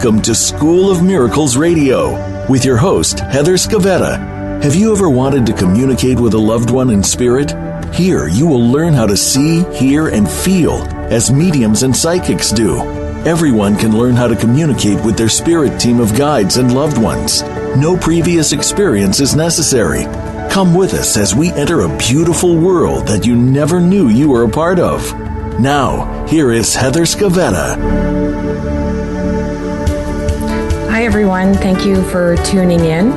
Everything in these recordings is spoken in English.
Welcome to School of Miracles Radio with your host, Heather Scavetta. Have you ever wanted to communicate with a loved one in spirit? Here you will learn how to see, hear, and feel as mediums and psychics do. Everyone can learn how to communicate with their spirit team of guides and loved ones. No previous experience is necessary. Come with us as we enter a beautiful world that you never knew you were a part of. Now, here is Heather Scavetta. Hi, everyone. Thank you for tuning in.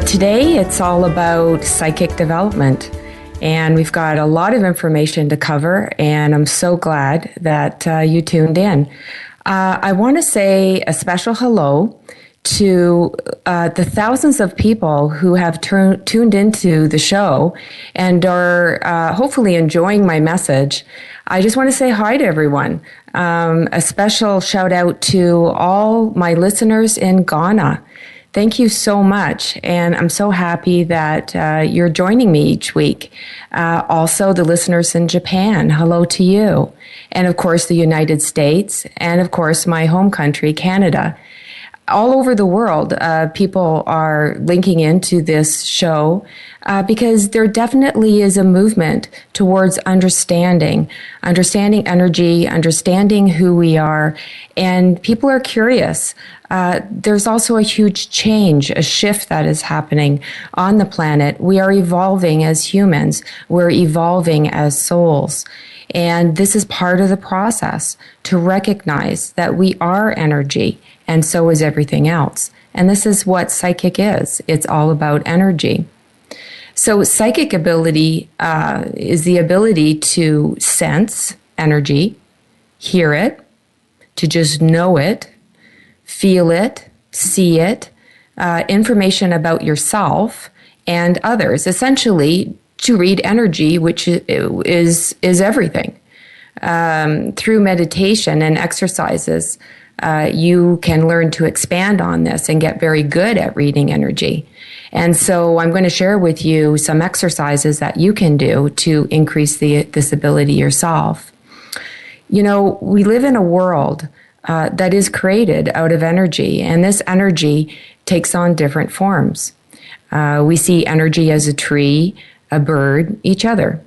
Today, it's all about psychic development. And we've got a lot of information to cover, and I'm so glad that you tuned in. I want to say a special hello to the thousands of people who have tuned into the show and are hopefully enjoying my message. I just want to say hi to everyone. A special shout out to all my listeners in Ghana. Thank you so much, and I'm so happy that you're joining me each week. Also, the listeners in Japan, hello to you. And of course, the United States, and of course, my home country, Canada. All over the world, people are linking into this show because there definitely is a movement towards understanding energy, understanding who we are, and people are curious. There's also a huge change, a shift that is happening on the planet. We are evolving as humans. We're evolving as souls. And this is part of the process to recognize that we are energy, and so is everything else. And this is what psychic is. It's all about energy. So psychic ability is the ability to sense energy, hear it, to just know it, feel it, see it, information about yourself and others, essentially to read energy, which is everything. Through meditation and exercises, you can learn to expand on this and get very good at reading energy. And so I'm going to share with you some exercises that you can do to increase this ability yourself. You know, we live in a world that is created out of energy, and this energy takes on different forms. We see energy as a tree, a bird, each other.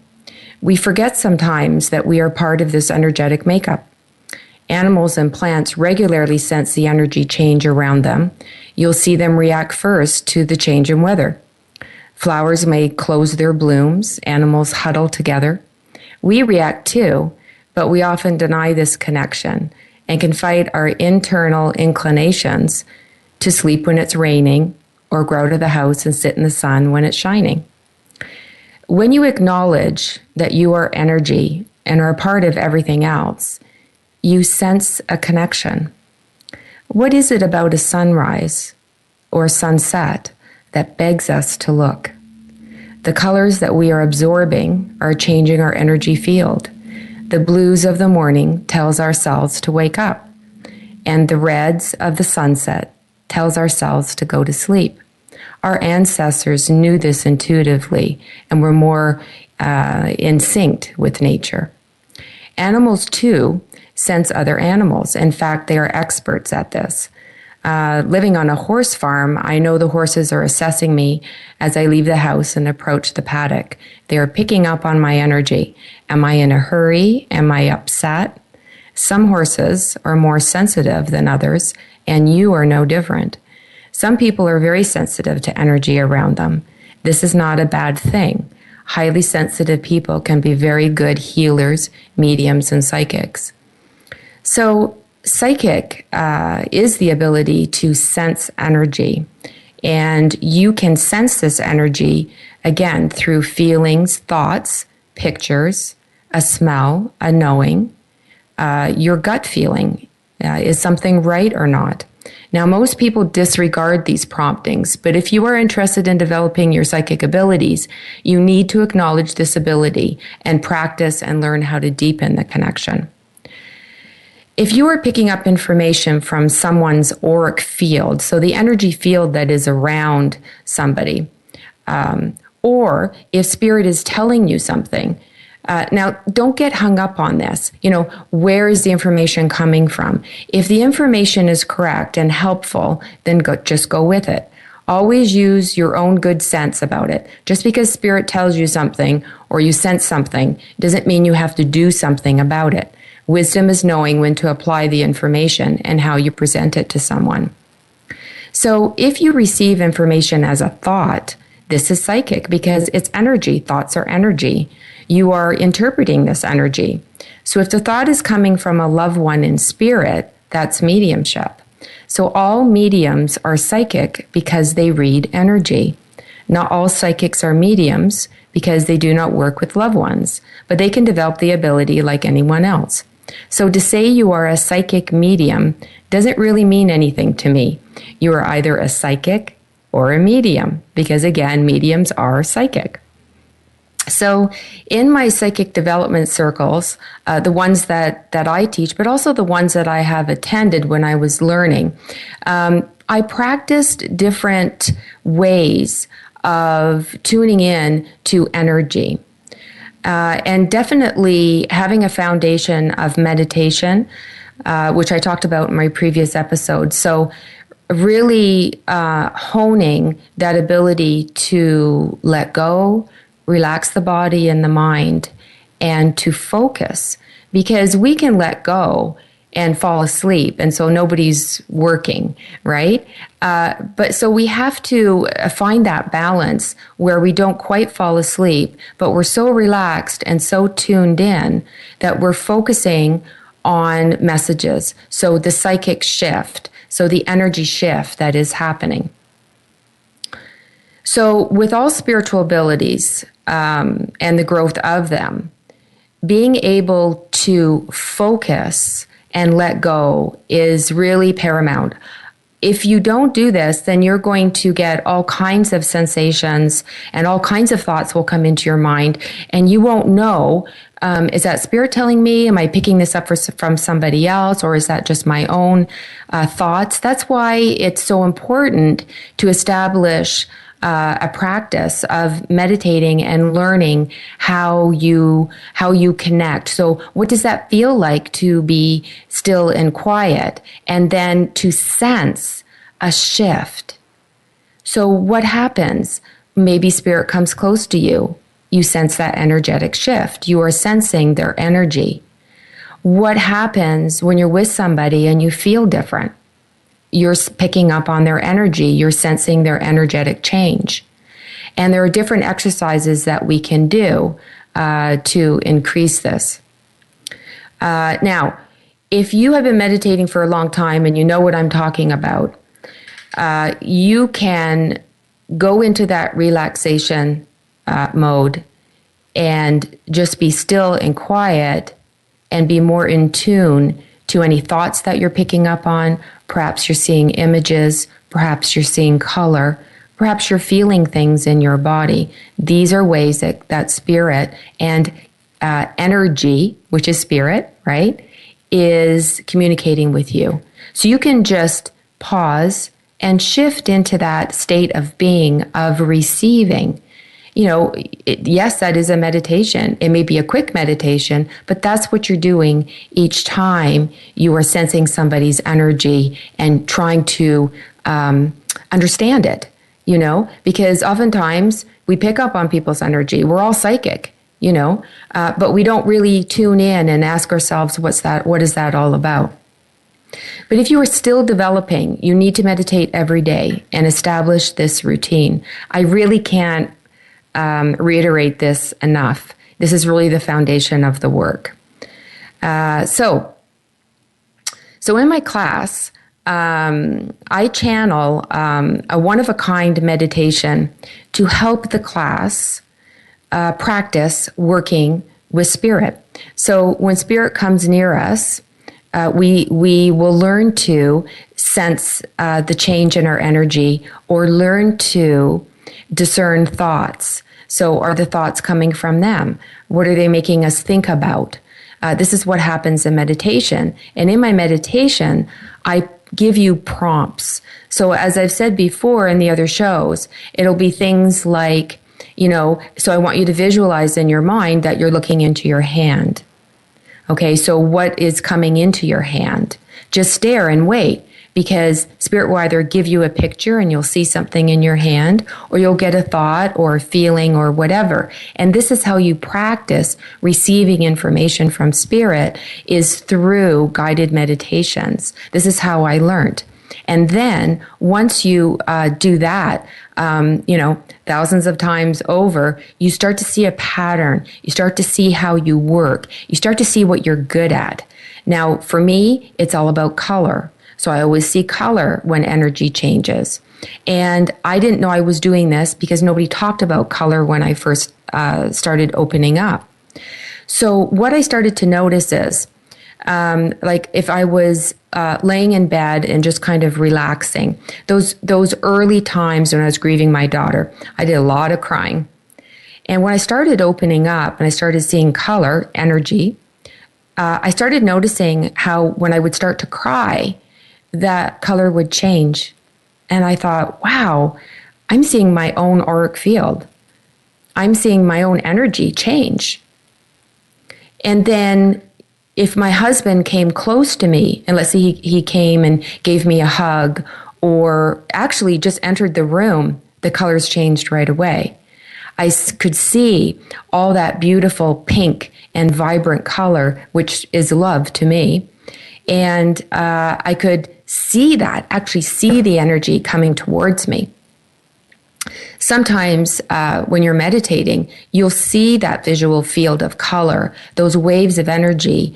We forget sometimes that we are part of this energetic makeup. Animals and plants regularly sense the energy change around them. You'll see them react first to the change in weather. Flowers may close their blooms, animals huddle together. We react too, but we often deny this connection and can fight our internal inclinations to sleep when it's raining or go out of the house and sit in the sun when it's shining. When you acknowledge that you are energy and are a part of everything else, you sense a connection. What is it about a sunrise or a sunset that begs us to look? The colors that we are absorbing are changing our energy field. The blues of the morning tells ourselves to wake up, and the reds of the sunset tells ourselves to go to sleep. Our ancestors knew this intuitively and were more in sync with nature. Animals, too, sense other animals. In fact, they are experts at this. Living on a horse farm, I know the horses are assessing me as I leave the house and approach the paddock. They are picking up on my energy. Am I in a hurry? Am I upset? Some horses are more sensitive than others, and you are no different. Some people are very sensitive to energy around them. This is not a bad thing. Highly sensitive people can be very good healers, mediums, and psychics. So psychic is the ability to sense energy, and you can sense this energy, again, through feelings, thoughts, pictures, a smell, a knowing, your gut feeling. Is something right or not? Now, most people disregard these promptings, but if you are interested in developing your psychic abilities, you need to acknowledge this ability and practice and learn how to deepen the connection. If you are picking up information from someone's auric field, so the energy field that is around somebody, or if spirit is telling you something, Now, don't get hung up on this. Where is the information coming from? If the information is correct and helpful, then just go with it. Always use your own good sense about it. Just because Spirit tells you something or you sense something doesn't mean you have to do something about it. Wisdom is knowing when to apply the information and how you present it to someone. So if you receive information as a thought, this is psychic because it's energy. Thoughts are energy. You are interpreting this energy. So if the thought is coming from a loved one in spirit, that's mediumship. So all mediums are psychic because they read energy. Not all psychics are mediums because they do not work with loved ones, but they can develop the ability like anyone else. So to say you are a psychic medium doesn't really mean anything to me. You are either a psychic or a medium because, again, mediums are psychic. So in my psychic development circles, the ones that I teach, but also the ones that I have attended when I was learning, I practiced different ways of tuning in to energy. And definitely having a foundation of meditation, which I talked about in my previous episode. So really honing that ability to let go, relax the body and the mind, and to focus, because we can let go and fall asleep, and so nobody's working, right? But so we have to find that balance where we don't quite fall asleep, but we're so relaxed and so tuned in that we're focusing on messages. So the psychic shift, so the energy shift that is happening. So with all spiritual abilities and the growth of them, being able to focus and let go is really paramount. If you don't do this, then you're going to get all kinds of sensations and all kinds of thoughts will come into your mind, and you won't know, is that Spirit telling me? Am I picking this up from somebody else, or is that just my own thoughts? That's why it's so important to establish a practice of meditating and learning how you connect. So what does that feel like to be still and quiet, and then to sense a shift? So what happens? Maybe Spirit comes close to you. You sense that energetic shift. You are sensing their energy. What happens when you're with somebody and you feel different? You're picking up on their energy. You're sensing their energetic change. And there are different exercises that we can do to increase this. Now, if you have been meditating for a long time and you know what I'm talking about, you can go into that relaxation mode and just be still and quiet and be more in tune to any thoughts that you're picking up on. Perhaps you're seeing images, perhaps you're seeing color, perhaps you're feeling things in your body. These are ways that spirit and energy, which is spirit, right, is communicating with you. So you can just pause and shift into that state of being, of receiving. Yes, that is a meditation. It may be a quick meditation, but that's what you're doing each time you are sensing somebody's energy and trying to understand it, because oftentimes we pick up on people's energy. We're all psychic, but we don't really tune in and ask ourselves, what is that all about? But if you are still developing, you need to meditate every day and establish this routine. I really can't reiterate this enough. This is really the foundation of the work. So in my class, I channel a one-of-a-kind meditation to help the class practice working with spirit. So when spirit comes near us, we will learn to sense the change in our energy, or learn to discern thoughts. So are the thoughts coming from them? What are they making us think about? This is what happens in meditation. And in my meditation, I give you prompts. So as I've said before in the other shows, it'll be things like, So I want you to visualize in your mind that you're looking into your hand. Okay, so what is coming into your hand? Just stare and wait, because Spirit will either give you a picture and you'll see something in your hand, or you'll get a thought or a feeling or whatever. And this is how you practice receiving information from Spirit, is through guided meditations. This is how I learned. And then once you do that, thousands of times over, you start to see a pattern. You start to see how you work. You start to see what you're good at. Now, for me, it's all about color. So I always see color when energy changes. And I didn't know I was doing this because nobody talked about color when I first started opening up. So what I started to notice is, like if I was laying in bed and just kind of relaxing, those early times when I was grieving my daughter, I did a lot of crying. And when I started opening up and I started seeing color, energy, I started noticing how when I would start to cry, that color would change. And I thought, wow, I'm seeing my own auric field. I'm seeing my own energy change. And then if my husband came close to me, and let's say he came and gave me a hug, or actually just entered the room, the colors changed right away. I could see all that beautiful pink and vibrant color, which is love to me. And I could actually see the energy coming towards me. Sometimes when you're meditating, you'll see that visual field of color. Those waves of energy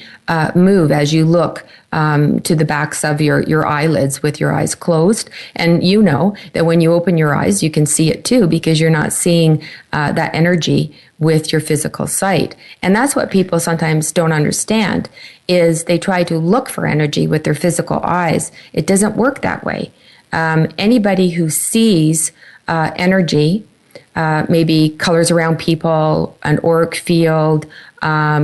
move as you look to the backs of your eyelids with your eyes closed. And you know that when you open your eyes, you can see it too, because you're not seeing that energy with your physical sight. And that's what people sometimes don't understand, is they try to look for energy with their physical eyes. It doesn't work that way. Anybody who sees energy, maybe colors around people, an auric field,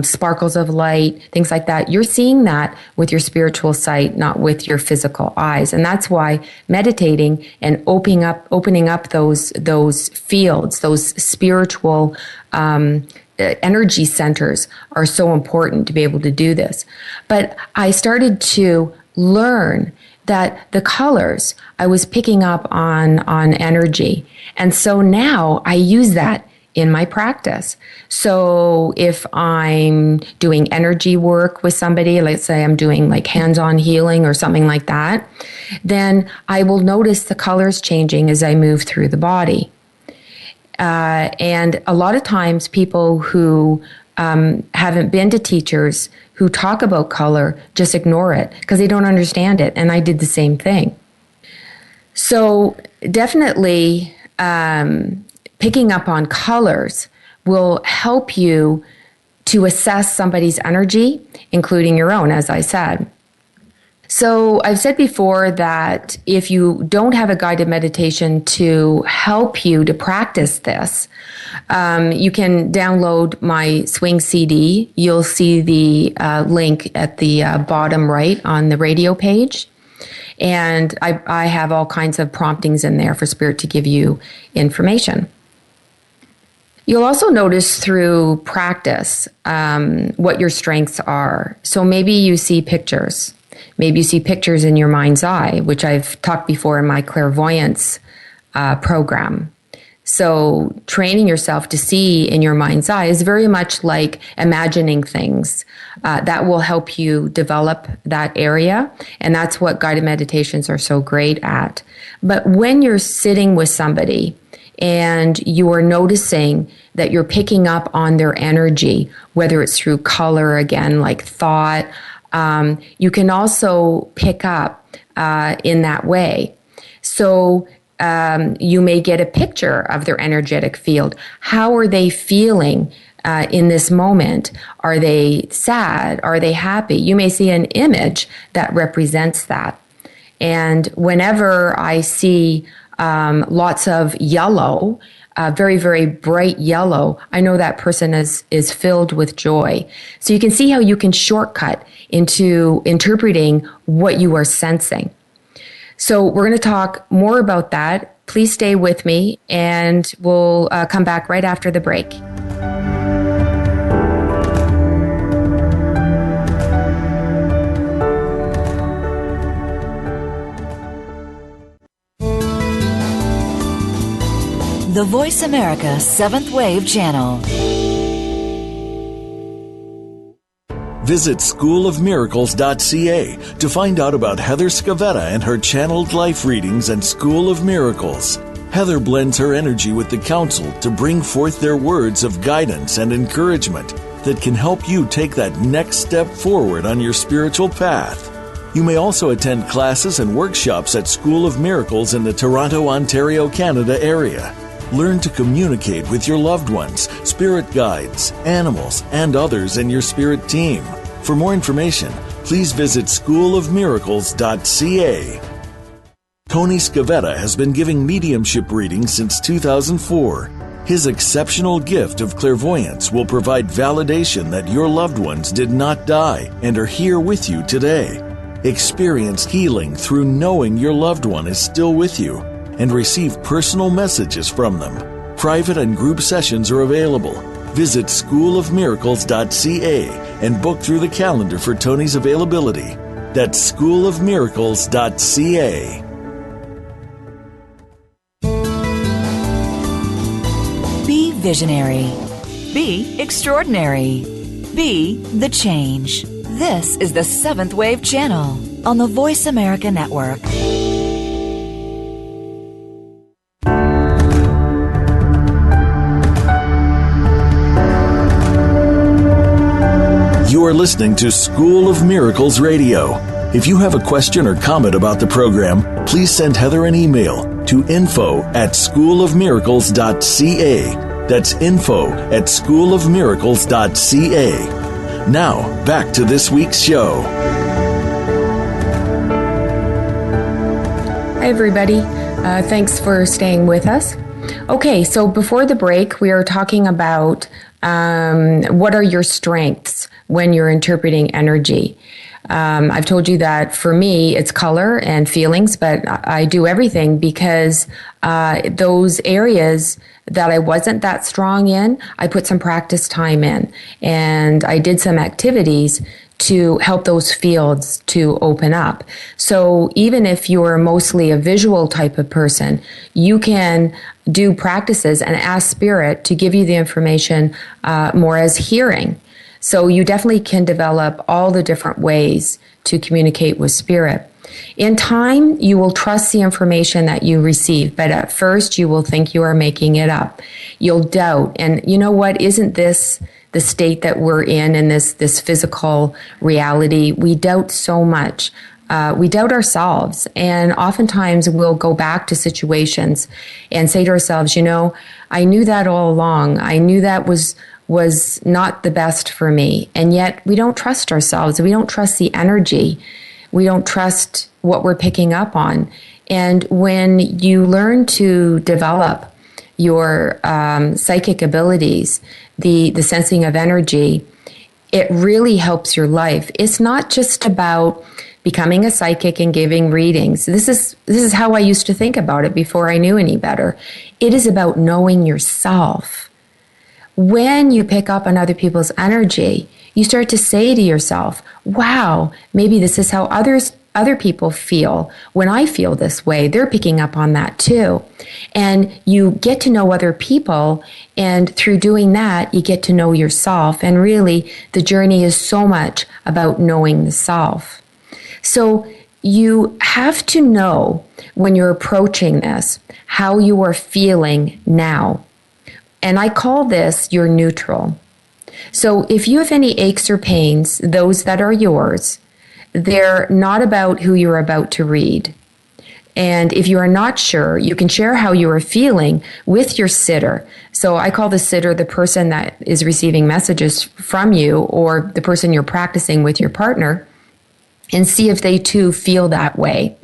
sparkles of light, things like that. You're seeing that with your spiritual sight, not with your physical eyes. And that's why meditating and opening up those fields, those spiritual energy centers are so important to be able to do this. But I started to learn that the colors, I was picking up on energy. And so now I use that in my practice. So if I'm doing energy work with somebody, let's say I'm doing like hands-on healing or something like that, then I will notice the colors changing as I move through the body. And a lot of times people who haven't been to teachers who talk about color just ignore it because they don't understand it. And I did the same thing. So definitely picking up on colors will help you to assess somebody's energy, including your own, as I said. So I've said before that if you don't have a guided meditation to help you to practice this, you can download my Swing CD. You'll see the link at the bottom right on the radio page. And I have all kinds of promptings in there for Spirit to give you information. You'll also notice through practice what your strengths are. So maybe you see pictures. Maybe you see pictures in your mind's eye, which I've talked before in my clairvoyance program. So training yourself to see in your mind's eye is very much like imagining things. That will help you develop that area. And that's what guided meditations are so great at. But when you're sitting with somebody and you are noticing that you're picking up on their energy, whether it's through color, again, like thought, you can also pick up in that way. So you may get a picture of their energetic field. How are they feeling in this moment? Are they sad? Are they happy? You may see an image that represents that. And whenever I see lots of yellow, very, very bright yellow, I know that person is filled with joy. So you can see how you can shortcut into interpreting what you are sensing. So we're going to talk more about that Please stay with me, and we'll come back right after the break. The Voice America Seventh Wave Channel. Visit schoolofmiracles.ca to find out about Heather Scavetta and her channeled life readings and School of Miracles. Heather blends her energy with the council to bring forth their words of guidance and encouragement that can help you take that next step forward on your spiritual path. You may also attend classes and workshops at School of Miracles in the Toronto, Ontario, Canada area. Learn to communicate with your loved ones, spirit guides, animals, and others in your spirit team. For more information, please visit schoolofmiracles.ca. Tony Scavetta has been giving mediumship readings since 2004. His exceptional gift of clairvoyance will provide validation that your loved ones did not die and are here with you today. Experience healing through knowing your loved one is still with you, and receive personal messages from them. Private and group sessions are available. Visit schoolofmiracles.ca and book through the calendar for Tony's availability. That's schoolofmiracles.ca. Be visionary. Be extraordinary. Be the change. This is the Seventh Wave Channel on the Voice America Network. You are listening to School of Miracles Radio. If you have a question or comment about the program, please send Heather an email to info@schoolofmiracles.ca. That's info@schoolofmiracles.ca. Now, back to this week's show. Hi, everybody. Thanks for staying with us. Okay, so before the break, we are talking about what are your strengths when you're interpreting energy. I've told you that for me, it's color and feelings, but I do everything because those areas that I wasn't that strong in, I put some practice time in, and I did some activities to help those fields to open up. So even if you're mostly a visual type of person, you can do practices and ask Spirit to give you the information more as hearing. So you definitely can develop all the different ways to communicate with Spirit. In time, you will trust the information that you receive, but at first you will think you are making it up. You'll doubt, and you know what? Isn't this the state that we're in this physical reality? We doubt so much. We doubt ourselves, and oftentimes we'll go back to situations and say to ourselves, I knew that all along. I knew that was not the best for me, and yet we don't trust ourselves. We don't trust the energy. We don't trust what we're picking up on. And when you learn to develop your psychic abilities, the sensing of energy, it really helps your life. It's not just about becoming a psychic and giving readings. This is how I used to think about it before I knew any better. It is about knowing yourself. When you pick up on other people's energy, you start to say to yourself, wow, maybe this is how other people feel. When I feel this way, they're picking up on that too. And you get to know other people, and through doing that, you get to know yourself. And really, the journey is so much about knowing the self. So you have to know when you're approaching this, how you are feeling now. And I call this your neutral. So if you have any aches or pains, those that are yours, they're not about who you're about to read. And if you are not sure, you can share how you are feeling with your sitter. So I call the sitter the person that is receiving messages from you, or the person you're practicing with your partner, and see if they too feel that way.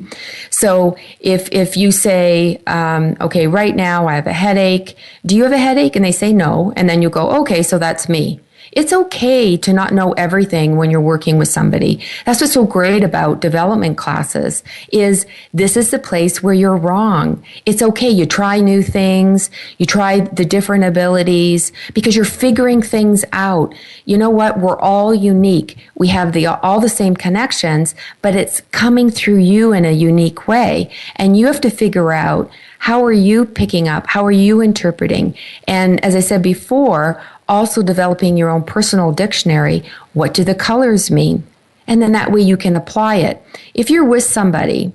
So if you say, okay, right now I have a headache. Do you have a headache? And they say no. And then you go, okay, so that's me. It's okay to not know everything when you're working with somebody. That's what's so great about development classes is this is the place where you're wrong. It's okay. You try new things. You try the different abilities because you're figuring things out. You know what? We're all unique. We have all the same connections, but it's coming through you in a unique way. And you have to figure out, how are you picking up? How are you interpreting? And as I said before, also developing your own personal dictionary. What do the colors mean? And then that way you can apply it. If you're with somebody,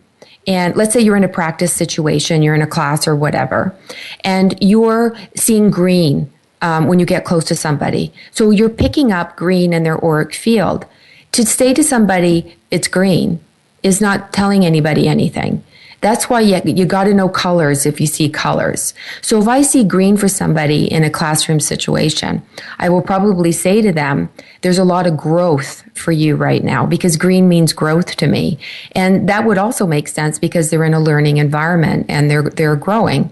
and let's say you're in a practice situation, you're in a class or whatever, and you're seeing green when you get close to somebody. So you're picking up green in their auric field. To say to somebody, it's green, is not telling anybody anything. That's why you got to know colors if you see colors. So if I see green for somebody in a classroom situation, I will probably say to them, there's a lot of growth for you right now because green means growth to me. And that would also make sense because they're in a learning environment and they're growing.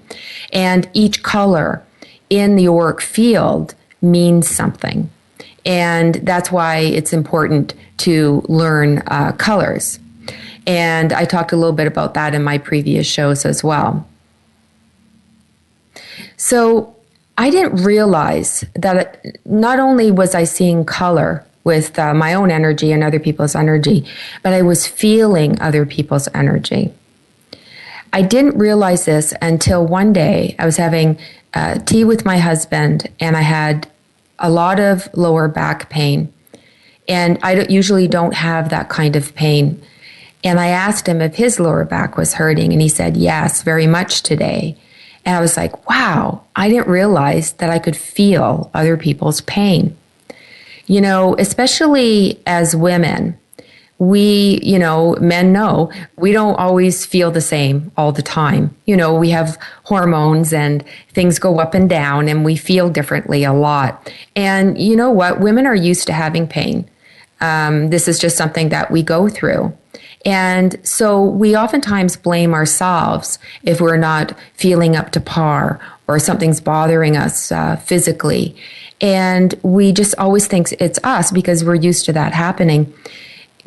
And each color in the auric field means something. And that's why it's important to learn colors. And I talked a little bit about that in my previous shows as well. So I didn't realize that not only was I seeing color with my own energy and other people's energy, but I was feeling other people's energy. I didn't realize this until one day I was having tea with my husband and I had a lot of lower back pain. And I usually don't have that kind of pain. And I asked him if his lower back was hurting, and he said, yes, very much today. And I was like, wow, I didn't realize that I could feel other people's pain. You know, especially as women, men know, we don't always feel the same all the time. You know, we have hormones and things go up and down, and we feel differently a lot. And you know what? Women are used to having pain. This is just something that we go through. And so we oftentimes blame ourselves if we're not feeling up to par or something's bothering us physically. And we just always think it's us because we're used to that happening.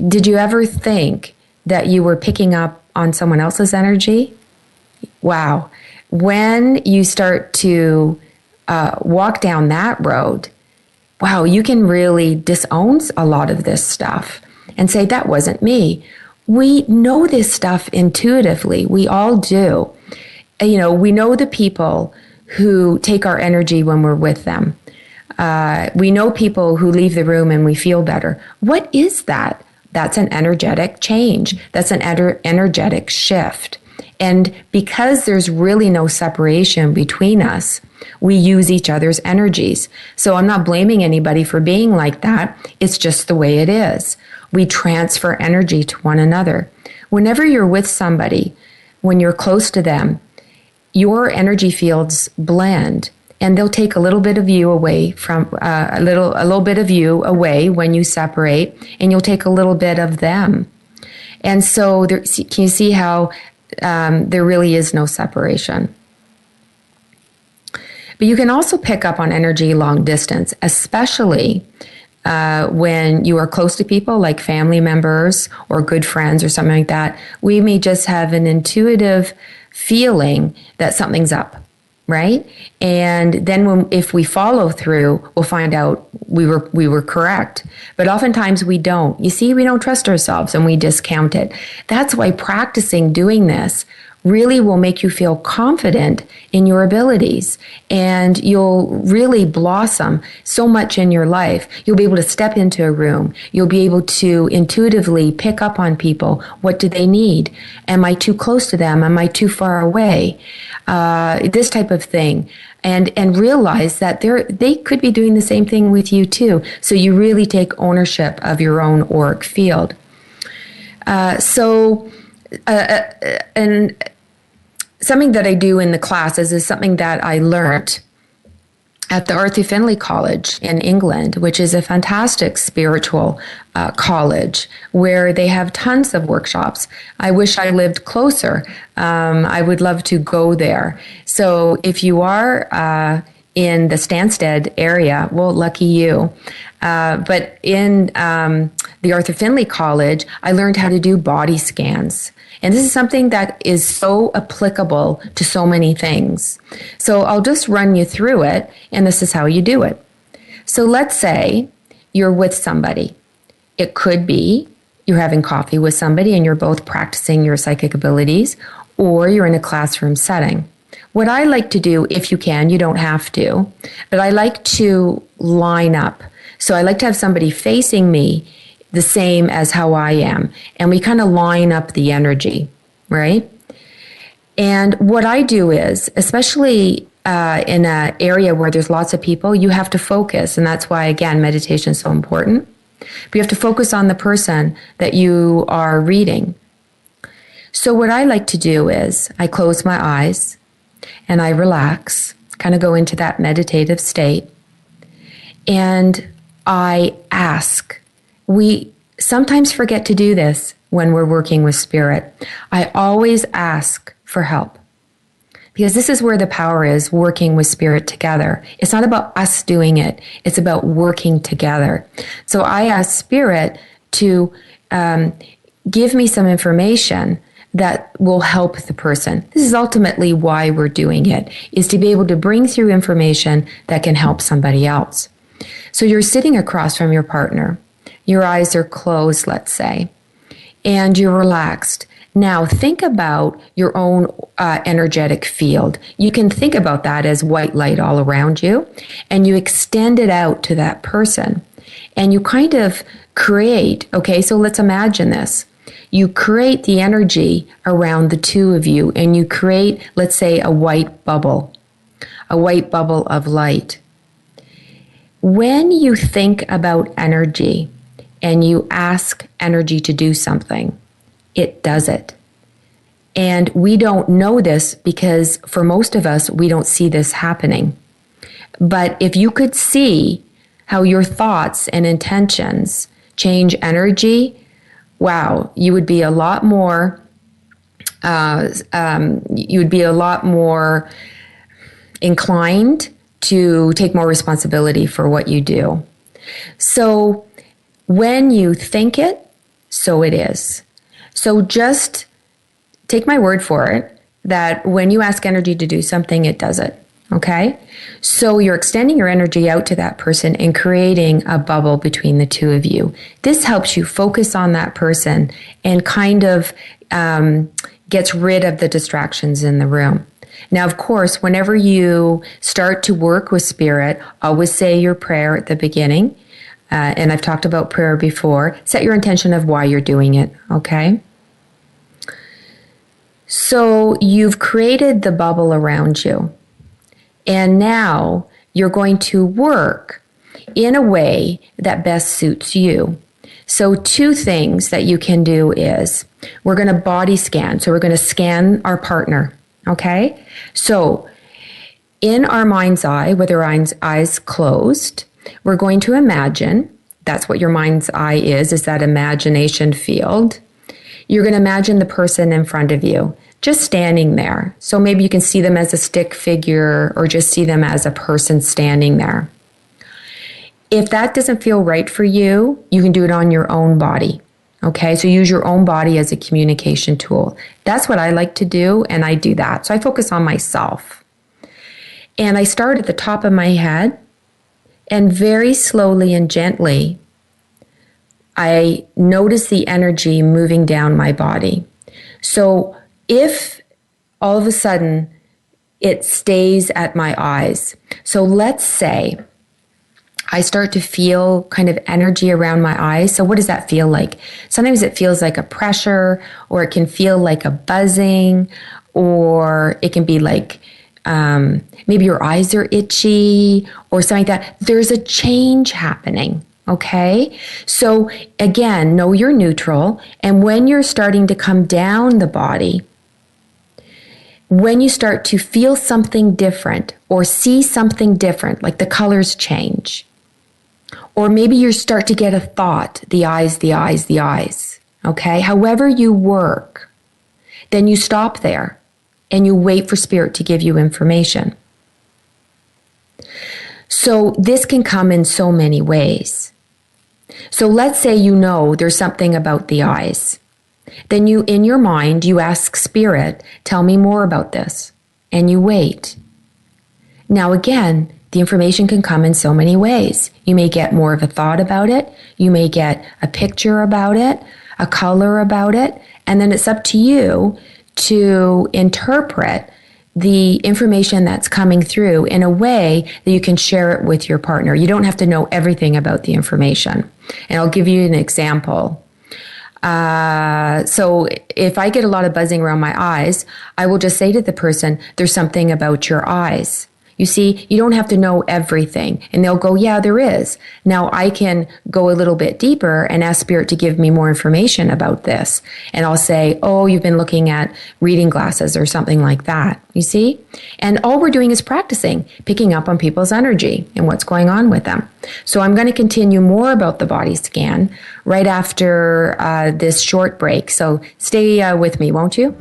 Did you ever think that you were picking up on someone else's energy? Wow. When you start to walk down that road, wow, you can really disown a lot of this stuff and say, that wasn't me. We know this stuff intuitively. We all do. You know, we know the people who take our energy when we're with them. We know people who leave the room and we feel better. What is that? That's an energetic change. That's an energetic shift. And because there's really no separation between us, we use each other's energies. So I'm not blaming anybody for being like that. It's just the way it is. We transfer energy to one another. Whenever you're with somebody, when you're close to them, your energy fields blend, and they'll take a little bit of you away from a little bit of you away when you separate, and you'll take a little bit of them. And so can you see how there really is no separation? But you can also pick up on energy long distance, especially when you are close to people like family members or good friends or something like that. We may just have an intuitive feeling that something's up, right? And then if we follow through, we'll find out we were correct. But oftentimes we don't. You see, we don't trust ourselves and we discount it. That's why practicing doing this really will make you feel confident in your abilities, and you'll really blossom so much in your life. You'll be able to step into a room. You'll be able to intuitively pick up on people. What do they need? Am I too close to them? Am I too far away? This type of thing. And realize that they could be doing the same thing with you too. So you really take ownership of your own auric field. And something that I do in the classes is something that I learned at the Arthur Findlay College in England, which is a fantastic spiritual college where they have tons of workshops. I wish I lived closer. I would love to go there. So if you are in the Stansted area. Well, lucky you. But in the Arthur Findlay College, I learned how to do body scans. And this is something that is so applicable to so many things. So I'll just run you through it, and this is how you do it. So let's say you're with somebody. It could be you're having coffee with somebody and you're both practicing your psychic abilities, or you're in a classroom setting. What I like to do, if you can, you don't have to, but I like to line up. So I like to have somebody facing me the same as how I am. And we kind of line up the energy, right? And what I do is, especially in an area where there's lots of people, you have to focus. And that's why, again, meditation is so important. But you have to focus on the person that you are reading. So what I like to do is I close my eyes and I relax, kind of go into that meditative state. And I ask. We sometimes forget to do this when we're working with spirit. I always ask for help, because this is where the power is, working with spirit together. It's not about us doing it. It's about working together. So I ask spirit to give me some information that will help the person. This is ultimately why we're doing it, is to be able to bring through information that can help somebody else. So you're sitting across from your partner. Your eyes are closed, let's say, and you're relaxed. Now think about your own energetic field. You can think about that as white light all around you, and you extend it out to that person. And you kind of create, okay, so let's imagine this. You create the energy around the two of you, and you create, let's say, a white bubble of light. When you think about energy, and you ask energy to do something, it does it. And we don't know this because for most of us, we don't see this happening. But if you could see how your thoughts and intentions change energy, wow, you would be a lot more, inclined to take more responsibility for what you do. So when you think it, so it is. So just take my word for it that when you ask energy to do something, it does it. Okay? So you're extending your energy out to that person and creating a bubble between the two of you. This helps you focus on that person and kind of gets rid of the distractions in the room. Now, of course, whenever you start to work with spirit, always say your prayer at the beginning. And I've talked about prayer before. Set your intention of why you're doing it, okay? So you've created the bubble around you. And now you're going to work in a way that best suits you. So two things that you can do is we're going to body scan. So we're going to scan our partner, okay? So in our mind's eye, with our eyes closed, we're going to imagine, that's what your mind's eye is that imagination field. You're going to imagine the person in front of you, just standing there. So maybe you can see them as a stick figure or just see them as a person standing there. If that doesn't feel right for you, you can do it on your own body. Okay, so use your own body as a communication tool. That's what I like to do, and I do that. So I focus on myself. And I start at the top of my head, and very slowly and gently, I notice the energy moving down my body. So if all of a sudden it stays at my eyes, so let's say I start to feel kind of energy around my eyes. So what does that feel like? Sometimes it feels like a pressure, or it can feel like a buzzing, or it can be like maybe your eyes are itchy or something like that. There's a change happening, okay? So again, know you're neutral. And when you're starting to come down the body, when you start to feel something different or see something different, like the colors change, or maybe you start to get a thought, the eyes, okay? However you work, then you stop there and you wait for spirit to give you information. So this can come in so many ways. So let's say you know there's something about the eyes. Then you, in your mind, you ask Spirit, tell me more about this. And you wait. Now again, the information can come in so many ways. You may get more of a thought about it. You may get a picture about it, a color about it. And then it's up to you to interpret the information that's coming through in a way that you can share it with your partner. You don't have to know everything about the information. And I'll give you an example. So if I get a lot of buzzing around my eyes, I will just say to the person, there's something about your eyes. You see, you don't have to know everything. And they'll go, yeah, there is. Now I can go a little bit deeper and ask Spirit to give me more information about this. And I'll say, oh, you've been looking at reading glasses or something like that. You see? And all we're doing is practicing, picking up on people's energy and what's going on with them. So I'm going to continue more about the body scan right after this short break. So stay with me, won't you?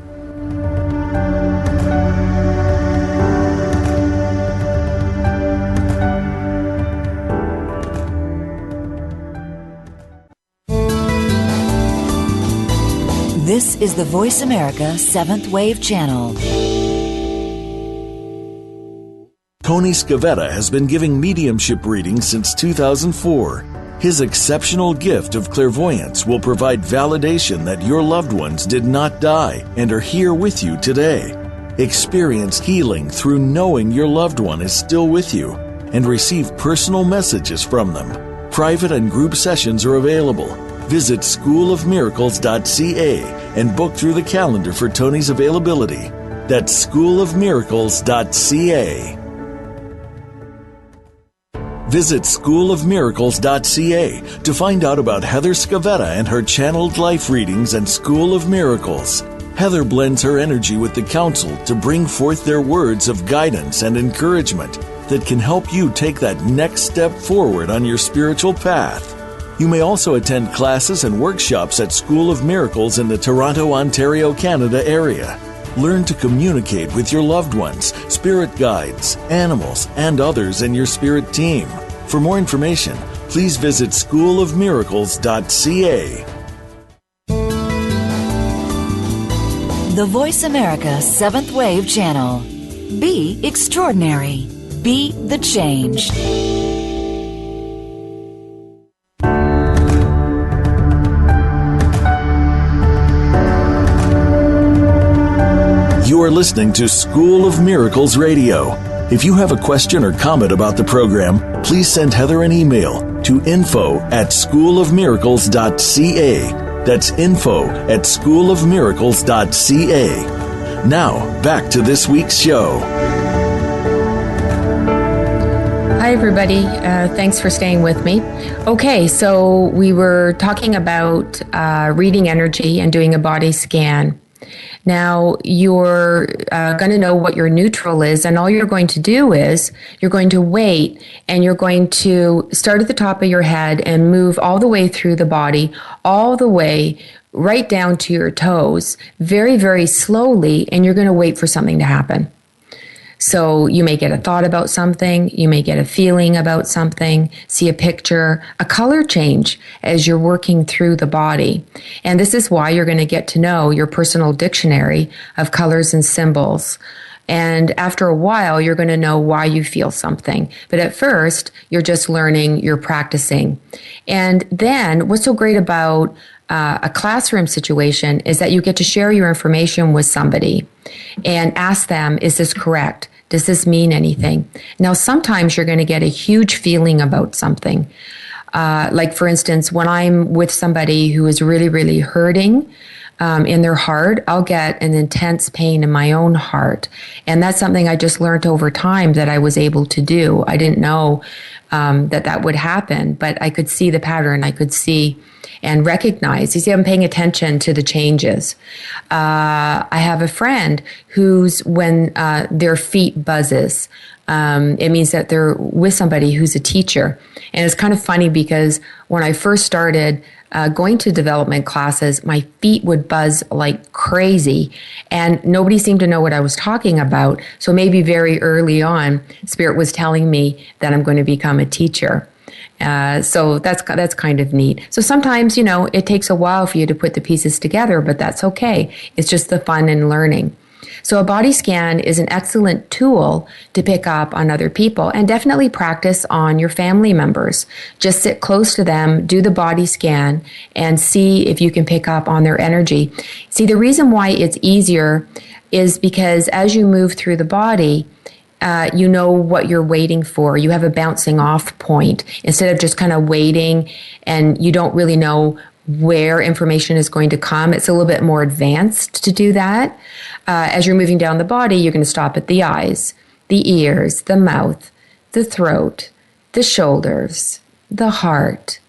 This is the Voice America Seventh Wave Channel. Tony Scavetta has been giving mediumship readings since 2004. His exceptional gift of clairvoyance will provide validation that your loved ones did not die and are here with you today. Experience healing through knowing your loved one is still with you and receive personal messages from them. Private and group sessions are available. Visit schoolofmiracles.ca and book through the calendar for Tony's availability. That's schoolofmiracles.ca. Visit schoolofmiracles.ca to find out about Heather Scavetta and her channeled life readings and School of Miracles. Heather blends her energy with the council to bring forth their words of guidance and encouragement that can help you take that next step forward on your spiritual path. You may also attend classes and workshops at School of Miracles in the Toronto, Ontario, Canada area. Learn to communicate with your loved ones, spirit guides, animals, and others in your spirit team. For more information, please visit schoolofmiracles.ca. The Voice America Seventh Wave Channel. Be extraordinary. Be the change. You are listening to School of Miracles Radio. If you have a question or comment about the program, please send Heather an email to info@schoolofmiracles.ca. That's info@schoolofmiracles.ca. Now, back to this week's show. Hi, everybody. Thanks for staying with me. Okay, so we were talking about reading energy and doing a body scan. Now, you're going to know what your neutral is, and all you're going to do is you're going to wait, and you're going to start at the top of your head and move all the way through the body, all the way right down to your toes, very, very slowly, and you're going to wait for something to happen. So you may get a thought about something, you may get a feeling about something, see a picture, a color change as you're working through the body. And this is why you're going to get to know your personal dictionary of colors and symbols. And after a while, you're going to know why you feel something. But at first, you're just learning, you're practicing. And then what's so great about a classroom situation is that you get to share your information with somebody and ask them, is this correct? Does this mean anything? Now, sometimes you're going to get a huge feeling about something. Like, for instance, when I'm with somebody who is really, really hurting in their heart, I'll get an intense pain in my own heart. And that's something I just learned over time that I was able to do. I didn't know that would happen, but I could see the pattern. I could see and recognize. You see, I'm paying attention to the changes. I have a friend who's, when their feet buzzes, it means that they're with somebody who's a teacher. And it's kind of funny because when I first started going to development classes, my feet would buzz like crazy, and nobody seemed to know what I was talking about. So maybe very early on, Spirit was telling me that I'm going to become a teacher. So that's kind of neat. So sometimes, it takes a while for you to put the pieces together, but that's okay. It's just the fun in learning. So a body scan is an excellent tool to pick up on other people, and definitely practice on your family members. Just sit close to them, do the body scan, and see if you can pick up on their energy. See, the reason why it's easier is because as you move through the body, you know what you're waiting for. You have a bouncing off point instead of just kind of waiting and you don't really know where information is going to come. It's a little bit more advanced to do that. As you're moving down the body, you're going to stop at the eyes, the ears, the mouth, the throat, the shoulders, the heart,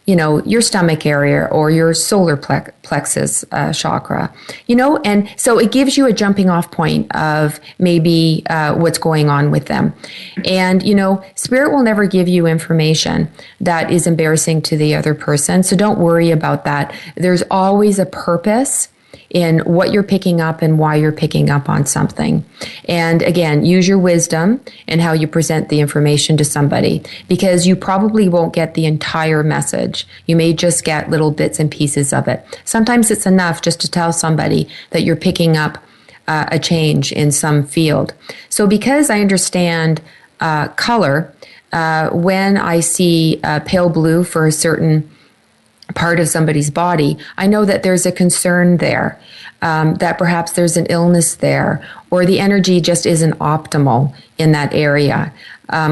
your stomach area or your solar plexus chakra, and so it gives you a jumping off point of maybe what's going on with them. And, Spirit will never give you information that is embarrassing to the other person. So don't worry about that. There's always a purpose in what you're picking up and why you're picking up on something. And again, use your wisdom in how you present the information to somebody, because you probably won't get the entire message. You may just get little bits and pieces of it. Sometimes it's enough just to tell somebody that you're picking up a change in some field. So because I understand color, when I see pale blue for a certain part of somebody's body, I know that there's a concern there, that perhaps there's an illness there, or the energy just isn't optimal in that area.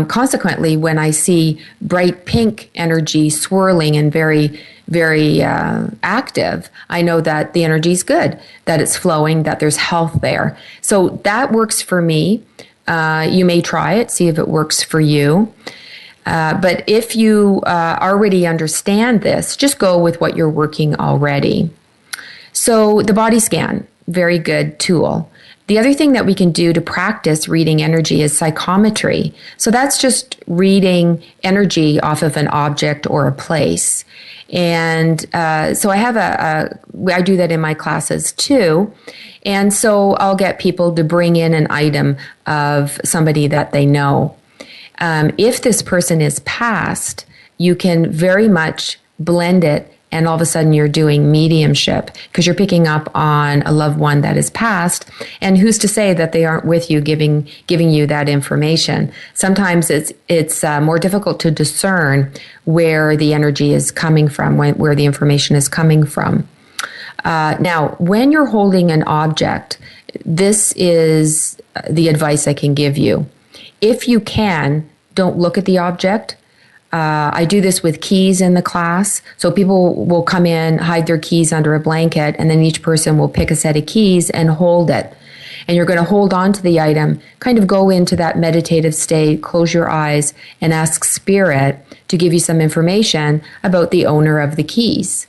Consequently, when I see bright pink energy swirling and very, very active, I know that the energy is good, that it's flowing, that there's health there. So that works for me. You may try it, see if it works for you. But if you already understand this, just go with what you're working already. So the body scan, very good tool. The other thing that we can do to practice reading energy is psychometry. So that's just reading energy off of an object or a place. And so I do that in my classes too. And so I'll get people to bring in an item of somebody that they know. If this person is past, you can very much blend it, and all of a sudden you're doing mediumship because you're picking up on a loved one that is past. And who's to say that they aren't with you, giving you that information? Sometimes it's more difficult to discern where the energy is coming from, where the information is coming from. Now, when you're holding an object, this is the advice I can give you. If you can, don't look at the object. I do this with keys in the class. So people will come in, hide their keys under a blanket, and then each person will pick a set of keys and hold it. And you're going to hold on to the item, kind of go into that meditative state, close your eyes, and ask Spirit to give you some information about the owner of the keys.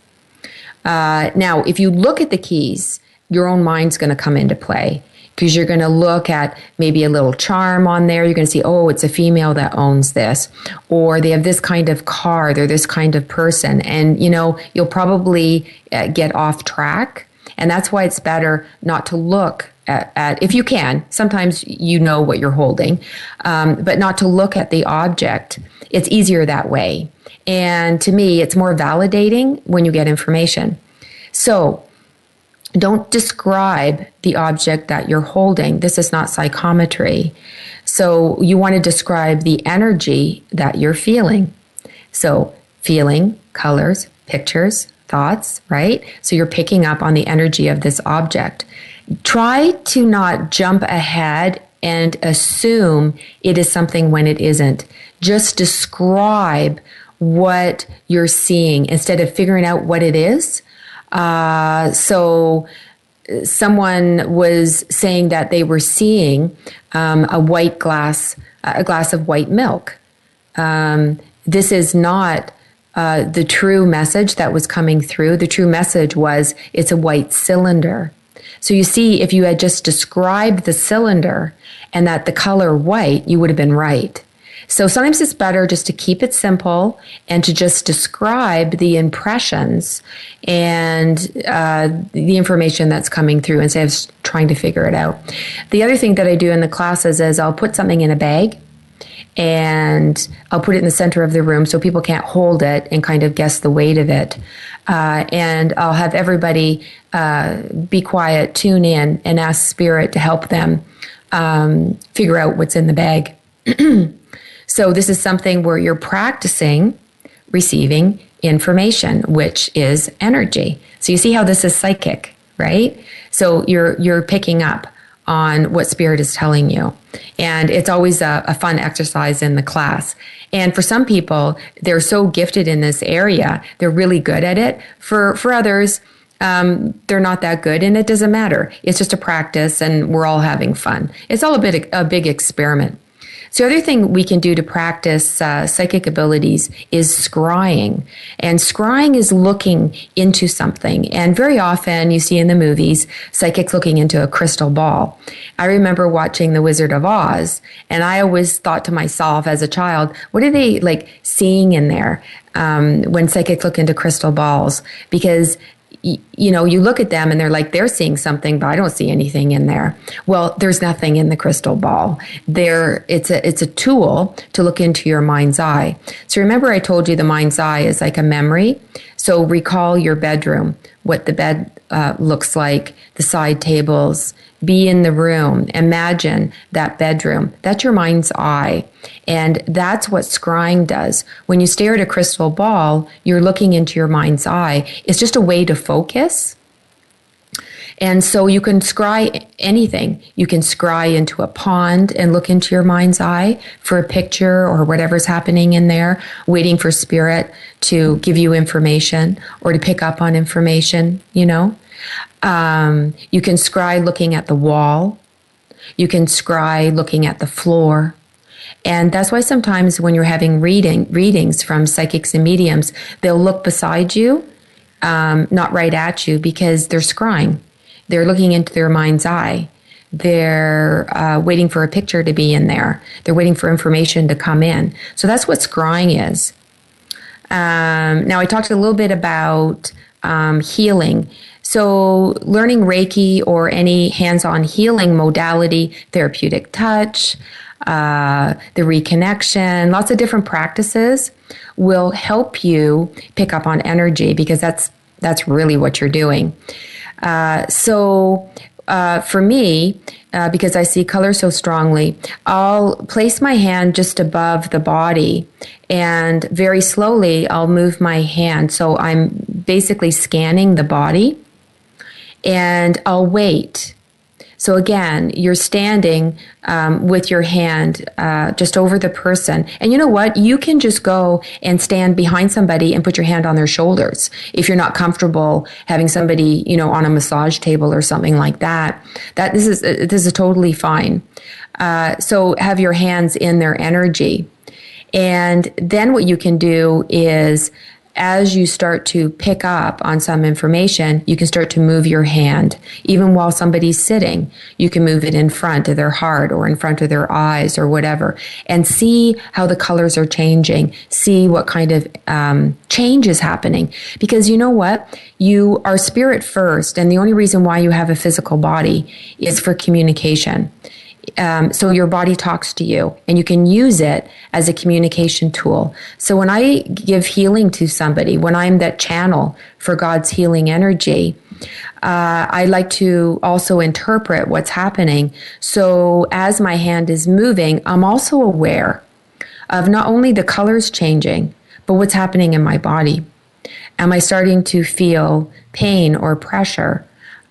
Now, if you look at the keys, your own mind's going to come into play, because you're going to look at maybe a little charm on there. You're going to see, oh, it's a female that owns this, or they have this kind of car, they're this kind of person. And, you'll probably get off track. And that's why it's better not to look at if you can, sometimes you know what you're holding, but not to look at the object. It's easier that way. And to me, it's more validating when you get information. So, don't describe the object that you're holding. This is not psychometry. So you want to describe the energy that you're feeling. So feeling, colors, pictures, thoughts, right? So you're picking up on the energy of this object. Try to not jump ahead and assume it is something when it isn't. Just describe what you're seeing instead of figuring out what it is. So someone was saying that they were seeing a glass of white milk. This is not the true message that was coming through. The true message was it's a white cylinder. So you see, if you had just described the cylinder and that the color white, you would have been right. So sometimes it's better just to keep it simple and to just describe the impressions and the information that's coming through instead of trying to figure it out. The other thing that I do in the classes is I'll put something in a bag and I'll put it in the center of the room so people can't hold it and kind of guess the weight of it. And I'll have everybody be quiet, tune in, and ask Spirit to help them figure out what's in the bag. So this is something where you're practicing receiving information, which is energy. So you see how this is psychic, right? So you're picking up on what Spirit is telling you. And it's always a fun exercise in the class. And for some people, they're so gifted in this area, they're really good at it. For others, they're not that good, and it doesn't matter. It's just a practice, and we're all having fun. It's all a big experiment. So the other thing we can do to practice psychic abilities is scrying. And scrying is looking into something. And very often you see in the movies, psychics looking into a crystal ball. I remember watching The Wizard of Oz, and I always thought to myself as a child, what are they like seeing in there when psychics look into crystal balls? Because you know, you look at them and they're seeing something, but I don't see anything in there. Well, there's nothing in the crystal ball. It's a tool to look into your mind's eye. So remember I told you the mind's eye is like a memory. So recall your bedroom, what the bed looks like, the side tables, be in the room, imagine that bedroom. That's your mind's eye. And that's what scrying does. When you stare at a crystal ball, you're looking into your mind's eye. It's just a way to focus. And so you can scry anything. You can scry into a pond and look into your mind's eye for a picture or whatever's happening in there, waiting for Spirit to give you information or to pick up on information, you know. You can scry looking at the wall. You can scry looking at the floor. And that's why sometimes when you're having readings from psychics and mediums, they'll look beside you, not right at you, because they're scrying. They're looking into their mind's eye. They're waiting for a picture to be in there. They're waiting for information to come in. So that's what scrying is. Now, I talked a little bit about healing. So learning Reiki or any hands-on healing modality, therapeutic touch, the reconnection, lots of different practices will help you pick up on energy, because that's really what you're doing. So for me, because I see color so strongly, I'll place my hand just above the body, and very slowly I'll move my hand. So I'm basically scanning the body, and I'll wait. So again, you're standing with your hand just over the person. And you know what? You can just go and stand behind somebody and put your hand on their shoulders if you're not comfortable having somebody, you know, on a massage table or something like that. This is totally fine. So have your hands in their energy. And then what you can do is, as you start to pick up on some information, you can start to move your hand. Even while somebody's sitting, you can move it in front of their heart or in front of their eyes or whatever, and see how the colors are changing, see what kind of change is happening. Because you know what? You are spirit first, and the only reason why you have a physical body is for communication. So your body talks to you, and you can use it as a communication tool. So when I give healing to somebody, when I'm that channel for God's healing energy, I like to also interpret what's happening. So as my hand is moving, I'm also aware of not only the colors changing, but what's happening in my body. Am I starting to feel pain or pressure?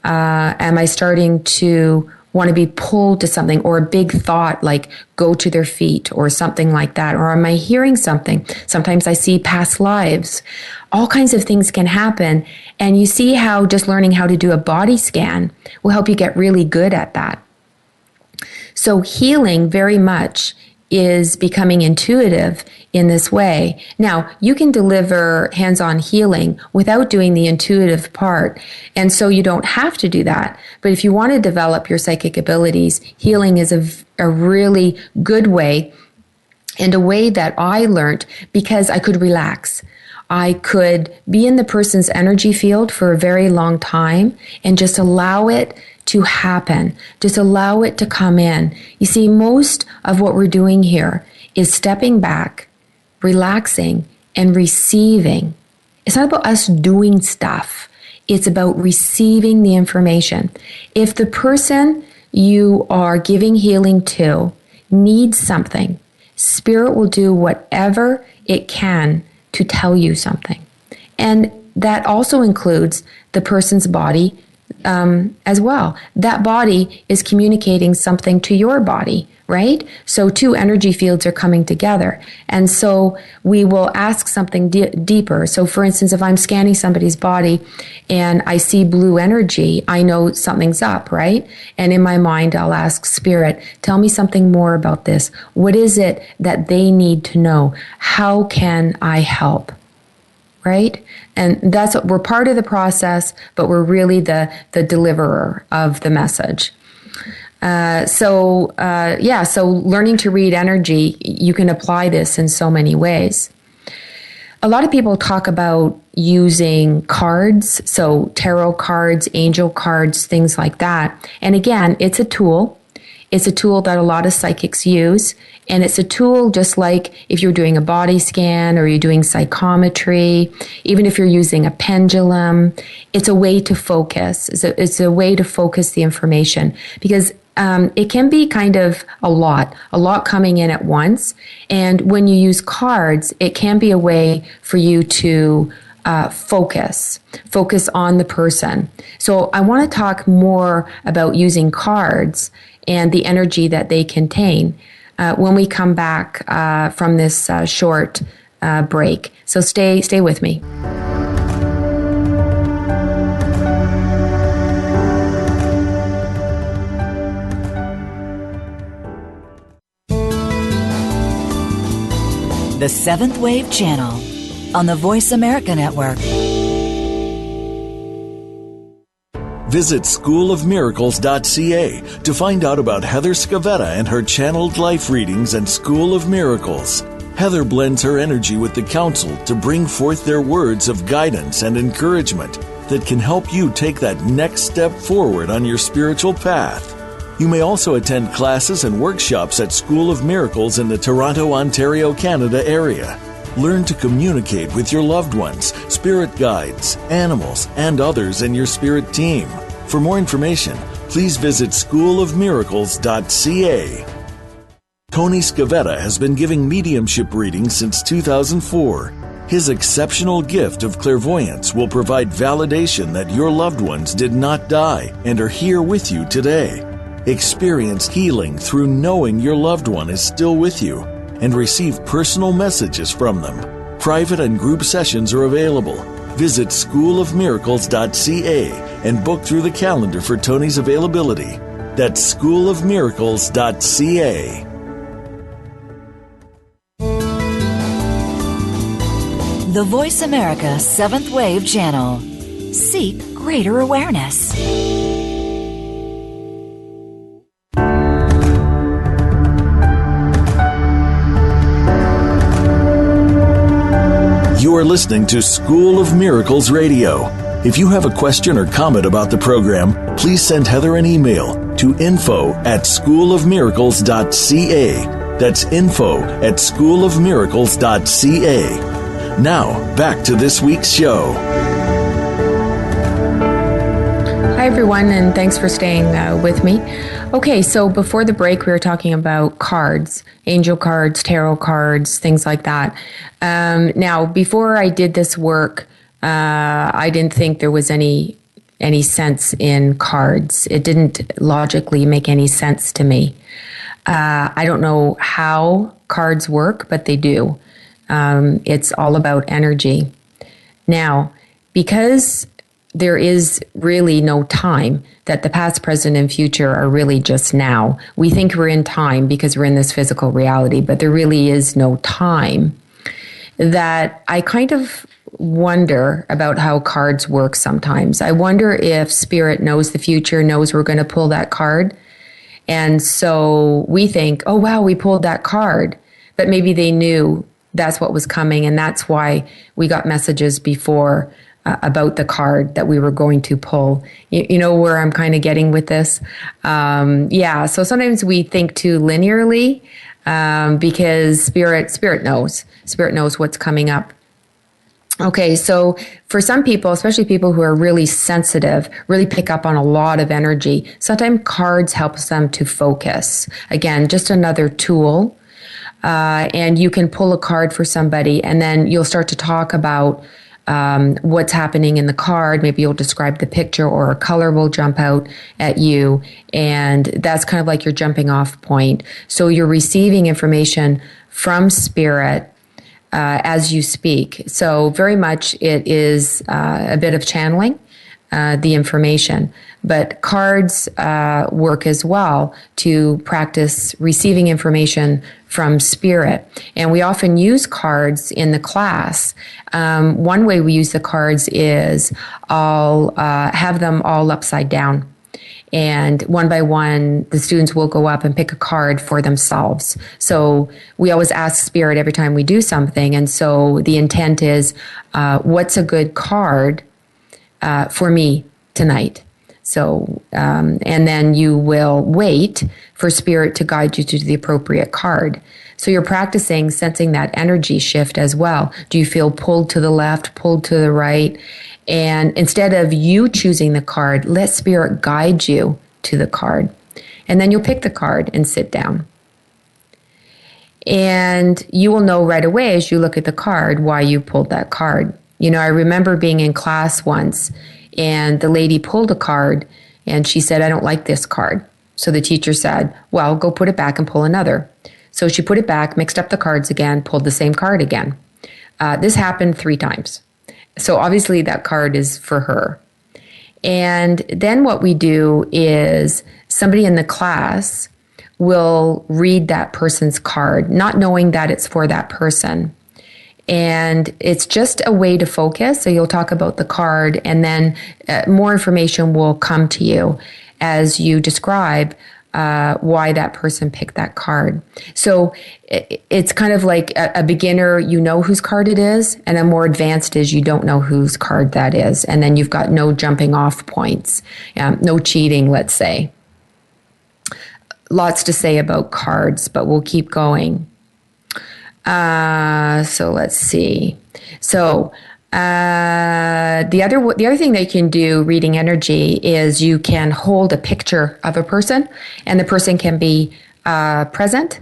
Am I starting to want to be pulled to something, or a big thought like go to their feet or something like that? Or am I hearing something? Sometimes I see past lives. All kinds of things can happen. And you see how just learning how to do a body scan will help you get really good at that. So healing very much is becoming intuitive in this way. Now, you can deliver hands-on healing without doing the intuitive part, and so you don't have to do that. But if you want to develop your psychic abilities, healing is a really good way And a way that I learned, because I could relax. I could be in the person's energy field for a very long time and just allow it to happen. Just allow it to come in. You see, most of what we're doing here is stepping back, relaxing, and receiving. It's not about us doing stuff. It's about receiving the information. If the person you are giving healing to needs something, Spirit will do whatever it can to tell you something. And that also includes the person's body as well. That body is communicating something to your body, right? So two energy fields are coming together. And so we will ask something deeper. So for instance, if I'm scanning somebody's body and I see blue energy, I know something's up, right? And in my mind, I'll ask Spirit, tell me something more about this. What is it that they need to know? How can I help? Right? And that's what we're part of the process, but we're really the deliverer of the message. So learning to read energy, you can apply this in so many ways. A lot of people talk about using cards, so tarot cards, angel cards, things like that. And again, it's a tool. It's a tool that a lot of psychics use. And it's a tool just like if you're doing a body scan or you're doing psychometry, even if you're using a pendulum, it's a way to focus. It's a way to focus the information because it can be kind of a lot coming in at once. And when you use cards, it can be a way for you to focus on the person. So I want to talk more about using cards and the energy that they contain when we come back from this short break. So stay with me. The Seventh Wave Channel on the Voice America Network. Visit schoolofmiracles.ca to find out about Heather Scavetta and her channeled life readings and School of Miracles. Heather blends her energy with the council to bring forth their words of guidance and encouragement that can help you take that next step forward on your spiritual path. You may also attend classes and workshops at School of Miracles in the Toronto, Ontario, Canada area. Learn to communicate with your loved ones, spirit guides, animals, and others in your spirit team. For more information, please visit schoolofmiracles.ca. Tony Scavetta has been giving mediumship readings since 2004. His exceptional gift of clairvoyance will provide validation that your loved ones did not die and are here with you today. Experience healing through knowing your loved one is still with you and receive personal messages from them. Private and group sessions are available. Visit schoolofmiracles.ca and book through the calendar for Tony's availability. That's schoolofmiracles.ca. The Voice America Seventh Wave Channel. Seek greater awareness. You are listening to School of Miracles Radio. If you have a question or comment about the program, please send Heather an email to info@schoolofmiracles.ca. That's info@schoolofmiracles.ca. Now, back to this week's show. Hi, everyone, and thanks for staying with me. Okay, so before the break, we were talking about cards, angel cards, tarot cards, things like that. Now, before I did this work, I didn't think there was any sense in cards. It didn't logically make any sense to me. I don't know how cards work, but they do. It's all about energy. Now, because there is really no time, that the past, present, and future are really just now. We think we're in time because we're in this physical reality, but there really is no time. That I kind of wonder about how cards work sometimes. I wonder if Spirit knows the future, knows we're going to pull that card. And so we think, oh, wow, we pulled that card. but maybe they knew that's what was coming, and that's why we got messages before about the card that we were going to pull. You know where I'm kind of getting with this? So sometimes we think too linearly because spirit knows what's coming up. Okay, so for some people, especially people who are really sensitive, really pick up on a lot of energy, sometimes cards helps them to focus. Again, just another tool. And you can pull a card for somebody, and then you'll start to talk about what's happening in the card. Maybe you'll describe the picture, or a color will jump out at you. And that's kind of like your jumping off point. So you're receiving information from spirit as you speak. So very much it is a bit of channeling the information. But cards work as well to practice receiving information from spirit. And we often use cards in the class. One way we use the cards is I'll have them all upside down. And one by one, the students will go up and pick a card for themselves. So we always ask spirit every time we do something. And so the intent is, what's a good card for me tonight? So, and then you will wait for spirit to guide you to the appropriate card. So you're practicing sensing that energy shift as well. Do you feel pulled to the left, pulled to the right? And instead of you choosing the card, let spirit guide you to the card. And then you'll pick the card and sit down. And you will know right away as you look at the card why you pulled that card. You know, I remember being in class once, and the lady pulled a card, and she said, I don't like this card. So the teacher said, well, go put it back and pull another. So she put it back, mixed up the cards again, pulled the same card again. This happened 3 times. So obviously that card is for her. And then what we do is somebody in the class will read that person's card, not knowing that it's for that person. And it's just a way to focus. So you'll talk about the card, and then more information will come to you as you describe why that person picked that card. So it's kind of like a beginner, you know whose card it is, and a more advanced is you don't know whose card that is. And then you've got no jumping off points, no cheating, let's say. Lots to say about cards, but we'll keep going. So let's see. So the other thing that you can do reading energy is you can hold a picture of a person, and the person can be present,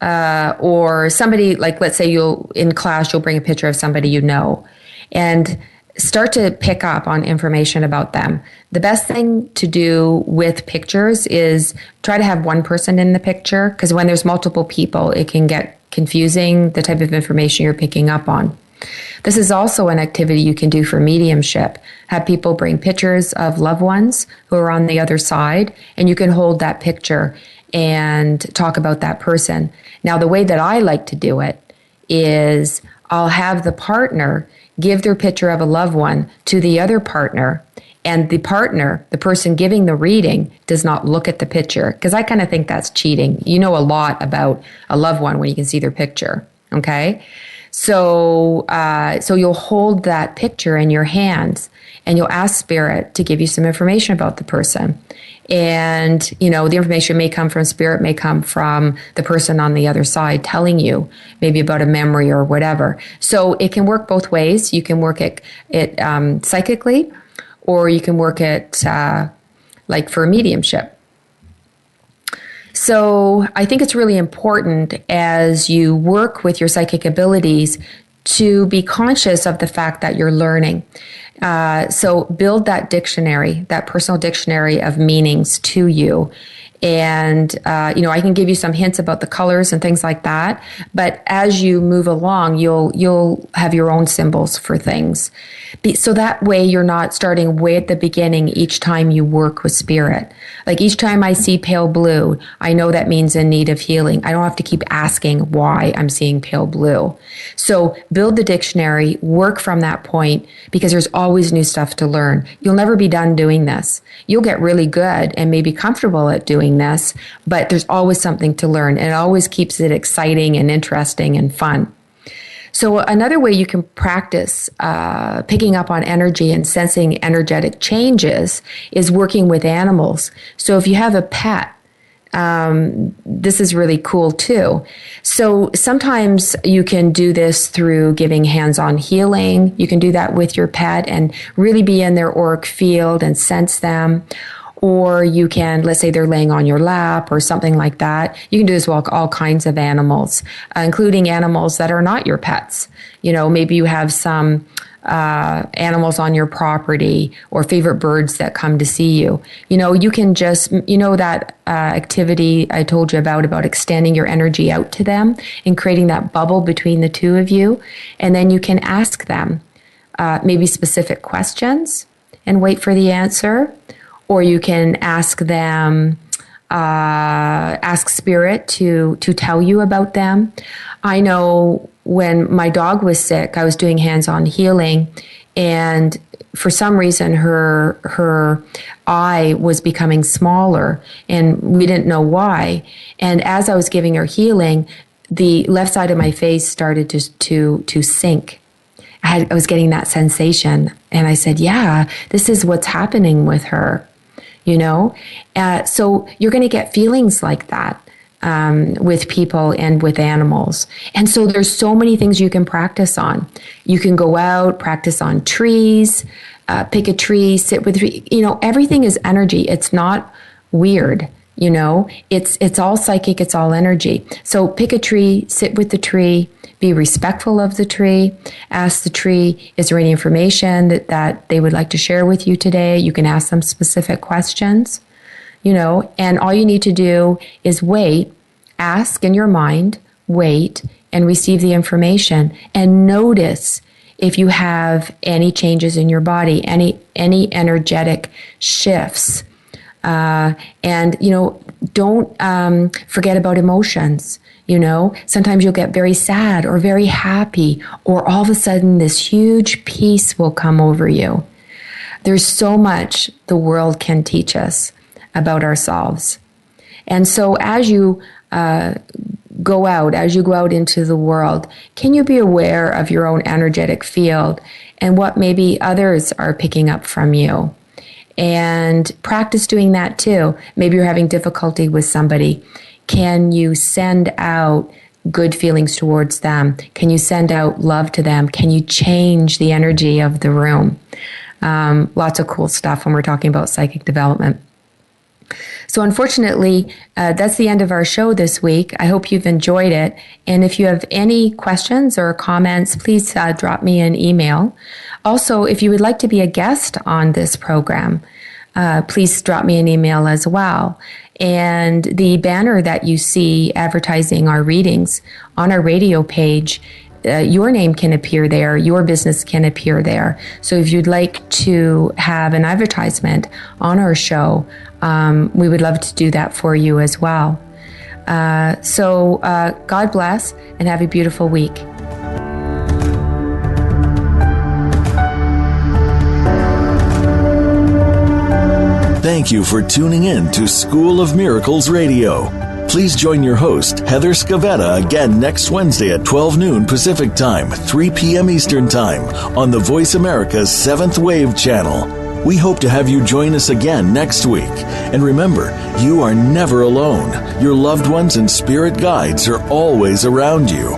or somebody, like let's say in class you'll bring a picture of somebody you know, and start to pick up on information about them. The best thing to do with pictures is try to have one person in the picture, because when there's multiple people, it can get confusing the type of information you're picking up on. This is also an activity you can do for mediumship. Have people bring pictures of loved ones who are on the other side, and you can hold that picture and talk about that person. Now, the way that I like to do it is I'll have the partner give their picture of a loved one to the other partner, and the partner, the person giving the reading, does not look at the picture, because I kind of think that's cheating. You know a lot about a loved one when you can see their picture, okay? So you'll hold that picture in your hands, and you'll ask spirit to give you some information about the person. And, you know, the information may come from spirit, may come from the person on the other side telling you maybe about a memory or whatever. So it can work both ways. You can work it psychically, or you can work it like for mediumship. So I think it's really important as you work with your psychic abilities to be conscious of the fact that you're learning. So build that dictionary, that personal dictionary of meanings to you. And, I can give you some hints about the colors and things like that. But as you move along, you'll have your own symbols for things. So that way you're not starting way at the beginning each time you work with spirit. Like each time I see pale blue, I know that means in need of healing. I don't have to keep asking why I'm seeing pale blue. So build the dictionary, work from that point, because there's always new stuff to learn. You'll never be done doing this. You'll get really good and maybe comfortable at doing doing this, but there's always something to learn, and it always keeps it exciting and interesting and fun. So another way you can practice picking up on energy and sensing energetic changes is working with animals. So if you have a pet, this is really cool too. So sometimes you can do this through giving hands-on healing. You can do that with your pet and really be in their auric field and sense them. Or you can, let's say they're laying on your lap or something like that. You can do this with all kinds of animals, including animals that are not your pets. You know, maybe you have some animals on your property or favorite birds that come to see you. You know, you can just, you know, that activity I told you about extending your energy out to them and creating that bubble between the two of you. And then you can ask them maybe specific questions and wait for the answer. Or you can ask them, ask Spirit to tell you about them. I know when my dog was sick, I was doing hands-on healing, and for some reason her eye was becoming smaller, and we didn't know why. And as I was giving her healing, the left side of my face started to sink. I was getting that sensation, and I said, "Yeah, this is what's happening with her." You know, so you're going to get feelings like that with people and with animals. And so there's so many things you can practice on. You can go out, practice on trees, pick a tree, sit with, you know, everything is energy. It's not weird. You know, it's all psychic. It's all energy. So pick a tree, sit with the tree, be respectful of the tree. Ask the tree, is there any information that they would like to share with you today? You can ask them specific questions, you know, and all you need to do is wait, ask in your mind, wait, and receive the information, and notice if you have any changes in your body, any energetic shifts. And, you know, don't forget about emotions. You know, sometimes you'll get very sad or very happy, or all of a sudden this huge peace will come over you. There's so much the world can teach us about ourselves. And so as you go out into the world, can you be aware of your own energetic field and what maybe others are picking up from you? And practice doing that too. Maybe you're having difficulty with somebody. Can you send out good feelings towards them? Can you send out love to them? Can you change the energy of the room? Lots of cool stuff when we're talking about psychic development. So unfortunately, that's the end of our show this week. I hope you've enjoyed it. And if you have any questions or comments, please drop me an email. Also, if you would like to be a guest on this program, please drop me an email as well. And the banner that you see advertising our readings on our radio page, your name can appear there, your business can appear there. So if you'd like to have an advertisement on our show, we would love to do that for you as well. So God bless and have a beautiful week. Thank you for tuning in to School of Miracles Radio. Please join your host, Heather Scavetta, again next Wednesday at 12 noon Pacific Time, 3 p.m. Eastern Time on the Voice America's 7th Wave channel. We hope to have you join us again next week. And remember, you are never alone. Your loved ones and spirit guides are always around you.